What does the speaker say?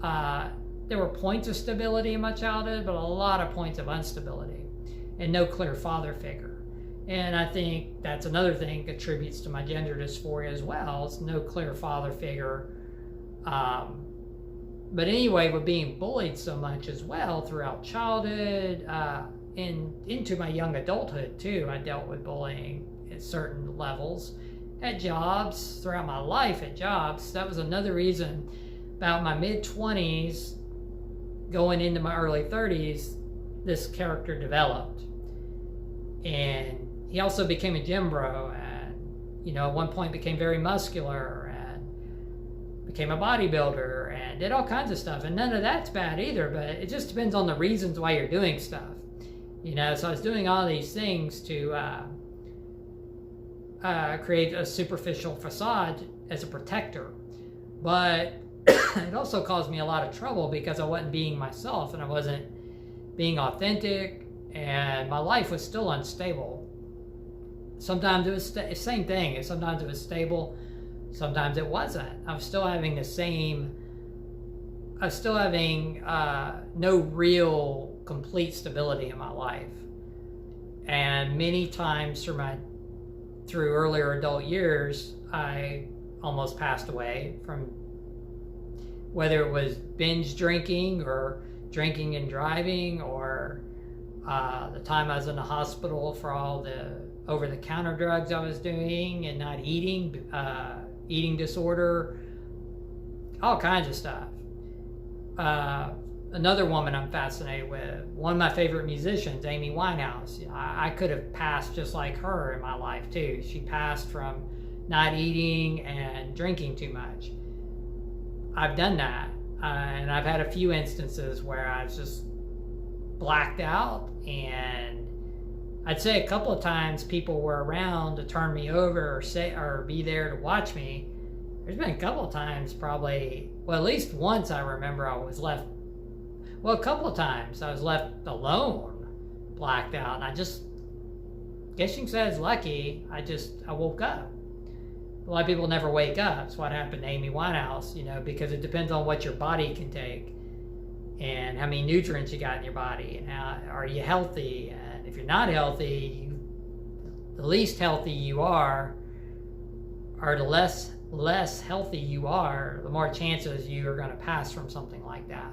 There were points of stability in my childhood, but a lot of points of instability and no clear father figure. And I think that's another thing that contributes to my gender dysphoria as well. It's no clear father figure. But anyway, with being bullied so much as well throughout childhood and into my young adulthood too, I dealt with bullying at certain levels at jobs, throughout my life at jobs. That was another reason about my mid-20s going into my early 30s, this character developed. And he also became a gym bro, and at one point became very muscular and became a bodybuilder and did all kinds of stuff. And none of that's bad either, but it just depends on the reasons why you're doing stuff. So I was doing all these things to create a superficial facade as a protector, but it also caused me a lot of trouble because I wasn't being myself and I wasn't being authentic, and my life was still unstable. Sometimes it was the same thing. Sometimes it was stable, sometimes it wasn't. I was still having no real complete stability in my life. And many times through earlier adult years, I almost passed away from whether it was binge drinking or drinking and driving, or the time I was in the hospital for all the over-the-counter drugs I was doing and not eating, eating disorder, all kinds of stuff. Another woman I'm fascinated with, one of my favorite musicians, Amy Winehouse. I could have passed just like her in my life too. She passed from not eating and drinking too much. I've done that, and I've had a few instances where I've just blacked out, and I'd say a couple of times people were around to turn me over or be there to watch me. There's been a couple of times probably, at least once I remember a couple of times I was left alone, blacked out, and I guess you can say I was lucky. I woke up. A lot of people never wake up. That's what happened to Amy Winehouse, because it depends on what your body can take and how many nutrients you got in your body, and how are you healthy. And if you're not healthy, the least healthy you are, or the less healthy you are, the more chances you are going to pass from something like that.